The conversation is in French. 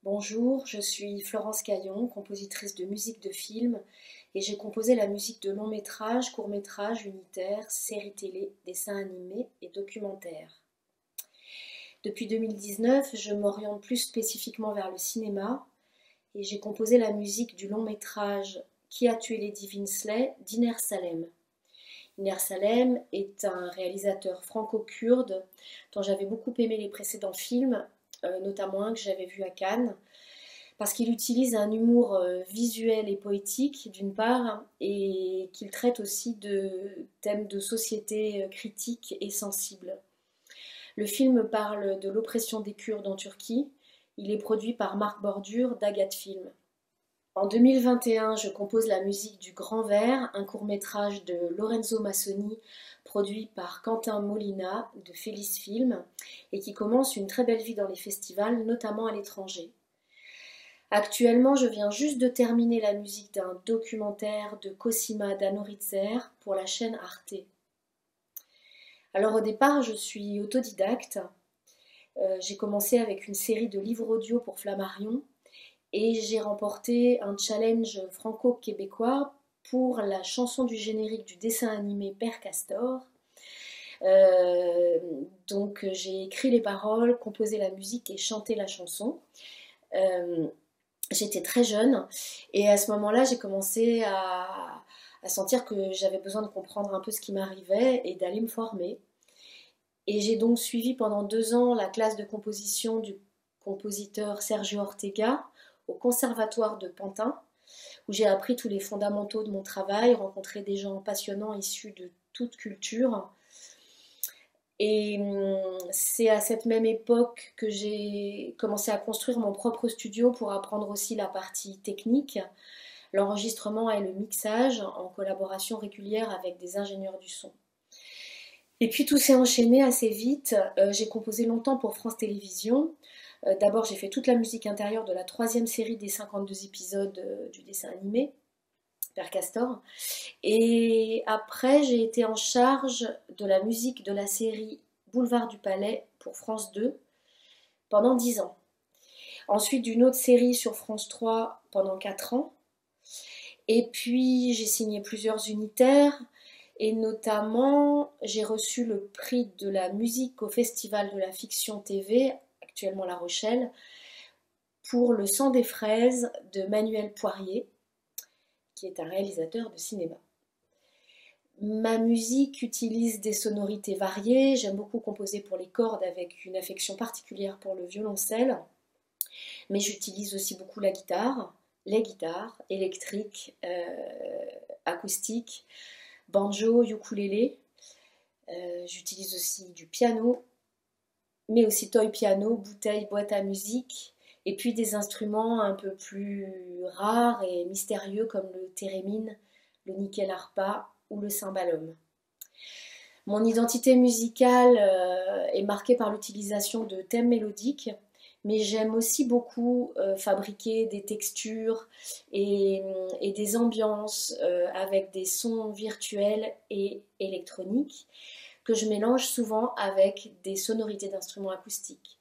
Bonjour, je suis Florence Caillon, compositrice de musique de film et j'ai composé la musique de longs métrages, courts métrages, unitaires, séries télé, dessins animés et documentaires. Depuis 2019, je m'oriente plus spécifiquement vers le cinéma et j'ai composé la musique du long métrage Qui a tué Lady Vinsley d'Iner Salem. Iner Salem est un réalisateur franco-kurde dont j'avais beaucoup aimé les précédents films, notamment un que j'avais vu à Cannes, parce qu'il utilise un humour visuel et poétique d'une part, et qu'il traite aussi de thèmes de société critiques et sensibles. Le film parle de l'oppression des Kurdes en Turquie. Il est produit par Marc Bordure d'Agathe Film. En 2021, je compose la musique du Grand Vert, un court-métrage de Lorenzo Massoni, produit par Quentin Molina de Félix Film, et qui commence une très belle vie dans les festivals, notamment à l'étranger. Actuellement, je viens juste de terminer la musique d'un documentaire de Cosima Danoritzer pour la chaîne Arte. Alors au départ, je suis autodidacte. J'ai commencé avec une série de livres audio pour Flammarion et j'ai remporté un challenge franco-québécois pour la chanson du générique du dessin animé Père Castor. Donc j'ai écrit les paroles, composé la musique et chanté la chanson. J'étais très jeune et à ce moment-là, j'ai commencé à sentir que j'avais besoin de comprendre un peu ce qui m'arrivait et d'aller me former. Et j'ai donc suivi pendant 2 ans la classe de composition du compositeur Sergio Ortega au Conservatoire de Pantin, où j'ai appris tous les fondamentaux de mon travail, rencontré des gens passionnants issus de toute culture. Et c'est à cette même époque que j'ai commencé à construire mon propre studio pour apprendre aussi la partie technique, l'enregistrement et le mixage en collaboration régulière avec des ingénieurs du son. Et puis tout s'est enchaîné assez vite. J'ai composé longtemps pour France Télévisions. D'abord, j'ai fait toute la musique intérieure de la 3e série des 52 épisodes du dessin animé, Père Castor. Et après, j'ai été en charge de la musique de la série Boulevard du Palais pour France 2 pendant 10 ans. Ensuite, d'une autre série sur France 3 pendant 4 ans. Et puis, j'ai signé plusieurs unitaires. Et notamment, j'ai reçu le prix de la musique au Festival de la Fiction TV, actuellement La Rochelle, pour Le Sang des Fraises de Manuel Poirier, qui est un réalisateur de cinéma. Ma musique utilise des sonorités variées. J'aime beaucoup composer pour les cordes avec une affection particulière pour le violoncelle. Mais j'utilise aussi beaucoup la guitare, les guitares électriques, acoustiques, banjo, ukulélé. J'utilise aussi du piano, mais aussi toy piano, bouteille, boîte à musique. Et puis des instruments un peu plus rares et mystérieux comme le thérémine, le nickel harpa ou le cymbalum. Mon identité musicale est marquée par l'utilisation de thèmes mélodiques, mais j'aime aussi beaucoup fabriquer des textures et des ambiances avec des sons virtuels et électroniques que je mélange souvent avec des sonorités d'instruments acoustiques.